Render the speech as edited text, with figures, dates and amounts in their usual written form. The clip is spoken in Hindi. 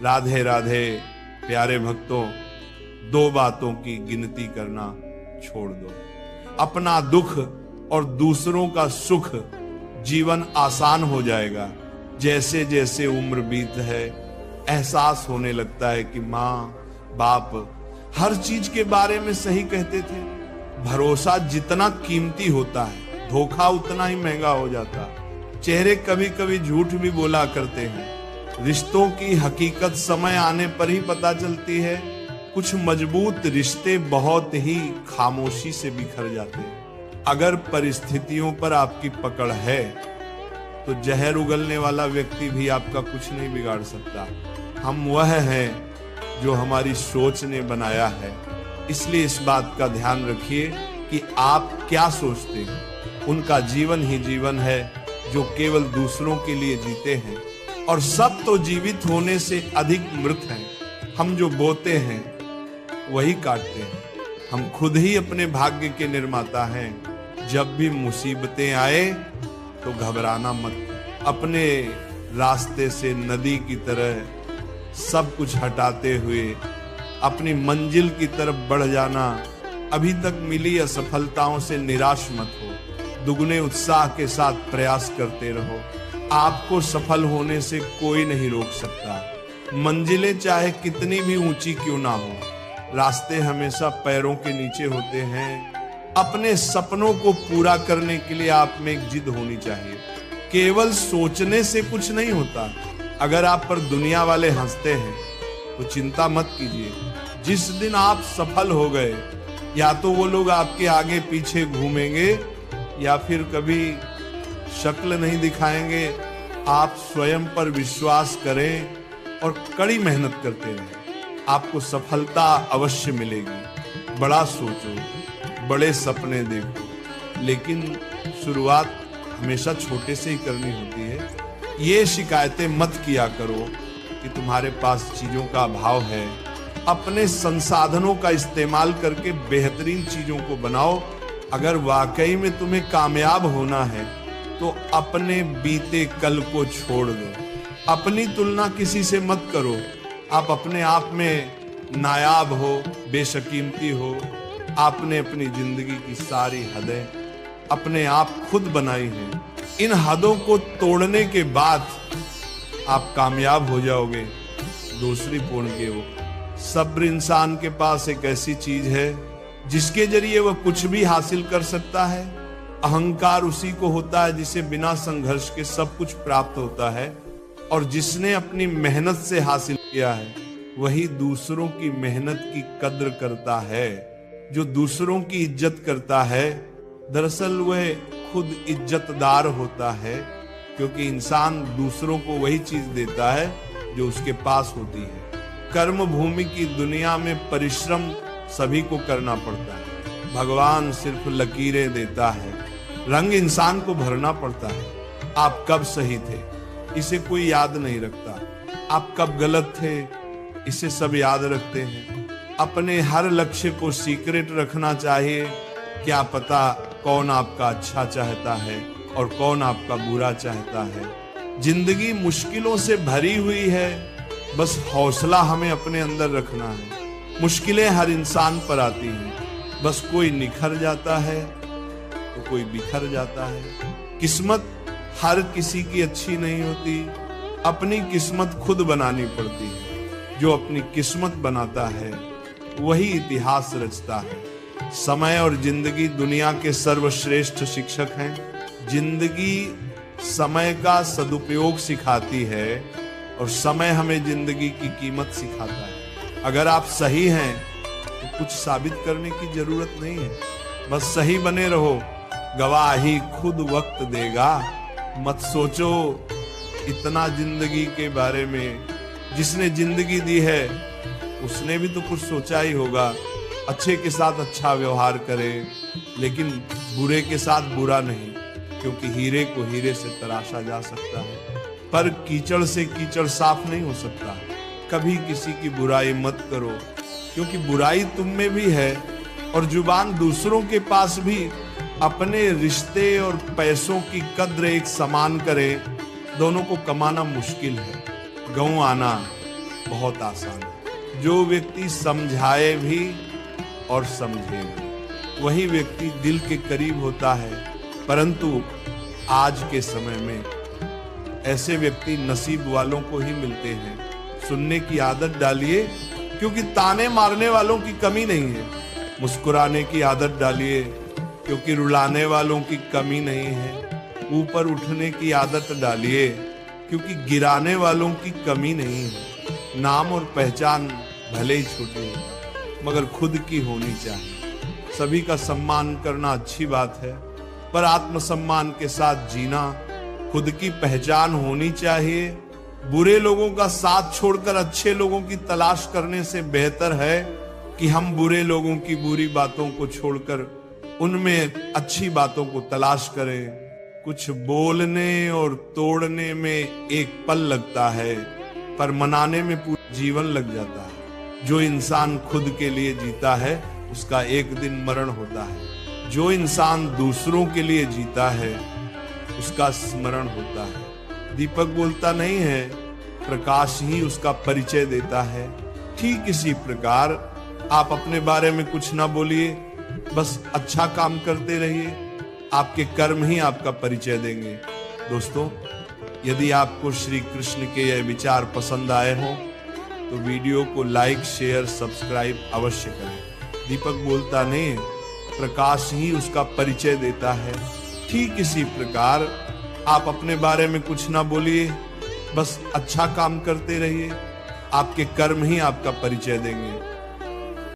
राधे राधे प्यारे भक्तों, दो बातों की गिनती करना छोड़ दो। अपना दुख और दूसरों का सुख, जीवन आसान हो जाएगा। जैसे जैसे उम्र बीत है एहसास होने लगता है कि माँ बाप हर चीज के बारे में सही कहते थे। भरोसा जितना कीमती होता है, धोखा उतना ही महंगा हो जाता है। चेहरे कभी कभी झूठ भी बोला करते हैं। रिश्तों की हकीकत समय आने पर ही पता चलती है। कुछ मजबूत रिश्ते बहुत ही खामोशी से बिखर जाते हैं। अगर परिस्थितियों पर आपकी पकड़ है तो जहर उगलने वाला व्यक्ति भी आपका कुछ नहीं बिगाड़ सकता। हम वह हैं जो हमारी सोच ने बनाया है। इसलिए इस बात का ध्यान रखिए कि आप क्या सोचते हैं। उनका जीवन ही जीवन है जो केवल दूसरों के लिए जीते हैं, और सब तो जीवित होने से अधिक मृत हैं। हम जो बोते हैं वही काटते हैं। हम खुद ही अपने भाग्य के निर्माता हैं। जब भी मुसीबतें आए तो घबराना मत। अपने रास्ते से नदी की तरह सब कुछ हटाते हुए अपनी मंजिल की तरफ बढ़ जाना। अभी तक मिली असफलताओं से निराश मत हो। दुगने उत्साह के साथ प्रयास करते रहो। आपको सफल होने से कोई नहीं रोक सकता। मंजिलें चाहे कितनी भी ऊंची क्यों ना हो, रास्ते हमेशा पैरों के नीचे होते हैं। अपने सपनों को पूरा करने के लिए आप में एक जिद होनी चाहिए। केवल सोचने से कुछ नहीं होता। अगर आप पर दुनिया वाले हंसते हैं तो चिंता मत कीजिए। जिस दिन आप सफल हो गए, या तो वो लोग आपके आगे पीछे घूमेंगे या फिर कभी शक्ल नहीं दिखाएंगे। आप स्वयं पर विश्वास करें और कड़ी मेहनत करते रहें। आपको सफलता अवश्य मिलेगी। बड़ा सोचो, बड़े सपने देखो, लेकिन शुरुआत हमेशा छोटे से ही करनी होती है। ये शिकायतें मत किया करो कि तुम्हारे पास चीजों का अभाव है। अपने संसाधनों का इस्तेमाल करके बेहतरीन चीजों को बनाओ। अगर वाकई में तुम्हें कामयाब होना है तो अपने बीते कल को छोड़ दो। अपनी तुलना किसी से मत करो। आप अपने आप में नायाब हो, बेशकीमती हो। आपने अपनी जिंदगी की सारी हदें अपने आप खुद बनाई हैं। इन हदों को तोड़ने के बाद आप कामयाब हो जाओगे। दूसरी पूर्ण के वो सब्र इंसान के पास एक ऐसी चीज है जिसके जरिए वह कुछ भी हासिल कर सकता है। अहंकार उसी को होता है जिसे बिना संघर्ष के सब कुछ प्राप्त होता है, और जिसने अपनी मेहनत से हासिल किया है वही दूसरों की मेहनत की कद्र करता है। जो दूसरों की इज्जत करता है दरअसल वह खुद इज्जतदार होता है, क्योंकि इंसान दूसरों को वही चीज देता है जो उसके पास होती है। कर्म भूमि की दुनिया में परिश्रम सभी को करना पड़ता है। भगवान सिर्फ लकीरें देता है, रंग इंसान को भरना पड़ता है। आप कब सही थे इसे कोई याद नहीं रखता। आप कब गलत थे इसे सब याद रखते हैं। अपने हर लक्ष्य को सीक्रेट रखना चाहिए। क्या पता कौन आपका अच्छा चाहता है और कौन आपका बुरा चाहता है। जिंदगी मुश्किलों से भरी हुई है, बस हौसला हमें अपने अंदर रखना है। मुश्किलें हर इंसान पर आती हैं, बस कोई निखर जाता है तो कोई बिखर जाता है। किस्मत हर किसी की अच्छी नहीं होती। अपनी किस्मत खुद बनानी पड़ती है। जो अपनी किस्मत बनाता है वही इतिहास रचता है। समय और जिंदगी दुनिया के सर्वश्रेष्ठ शिक्षक हैं। जिंदगी समय का सदुपयोग सिखाती है और समय हमें जिंदगी की कीमत सिखाता है। अगर आप सही हैं तो कुछ साबित करने की जरूरत नहीं है, बस सही बने रहो। गवाही खुद वक्त देगा। मत सोचो इतना जिंदगी के बारे में। जिसने जिंदगी दी है उसने भी तो कुछ सोचा ही होगा। अच्छे के साथ अच्छा व्यवहार करें, लेकिन बुरे के साथ बुरा नहीं, क्योंकि हीरे को हीरे से तराशा जा सकता है, पर कीचड़ से कीचड़ साफ नहीं हो सकता। कभी किसी की बुराई मत करो, क्योंकि बुराई तुम में भी है और जुबान दूसरों के पास भी। अपने रिश्ते और पैसों की कद्र एक समान करें। दोनों को कमाना मुश्किल है। गंवाना बहुत आसान है। जो व्यक्ति समझाए भी और समझे भी, वही व्यक्ति दिल के करीब होता है। परंतु आज के समय में ऐसे व्यक्ति नसीब वालों को ही मिलते हैं। सुनने की आदत डालिए, क्योंकि ताने मारने वालों की कमी नहीं है। मुस्कुराने की आदत डालिए, क्योंकि रुलाने वालों की कमी नहीं है। ऊपर उठने की आदत डालिए, क्योंकि गिराने वालों की कमी नहीं है। नाम और पहचान भले ही छोटी है, मगर खुद की होनी चाहिए। सभी का सम्मान करना अच्छी बात है, पर आत्मसम्मान के साथ जीना, खुद की पहचान होनी चाहिए। बुरे लोगों का साथ छोड़कर अच्छे लोगों की तलाश करने से बेहतर है कि हम बुरे लोगों की बुरी बातों को छोड़कर उनमें अच्छी बातों को तलाश करें। कुछ बोलने और तोड़ने में एक पल लगता है, पर मनाने में पूरा जीवन लग जाता है। जो इंसान खुद के लिए जीता है, उसका एक दिन मरण होता है। जो इंसान दूसरों के लिए जीता है, उसका स्मरण होता है। दीपक बोलता नहीं है, प्रकाश ही उसका परिचय देता है। ठीक इसी प्रकार आप अपने बारे में कुछ ना बोलिए, बस अच्छा काम करते रहिए। आपके कर्म ही आपका परिचय देंगे। दोस्तों, यदि आपको श्री कृष्ण के यह विचार पसंद आए हो तो वीडियो को लाइक, शेयर, सब्सक्राइब अवश्य करें। दीपक बोलता नहीं है, प्रकाश ही उसका परिचय देता है। ठीक इसी प्रकार आप अपने बारे में कुछ ना बोलिए, बस अच्छा काम करते रहिए। आपके कर्म ही आपका परिचय देंगे।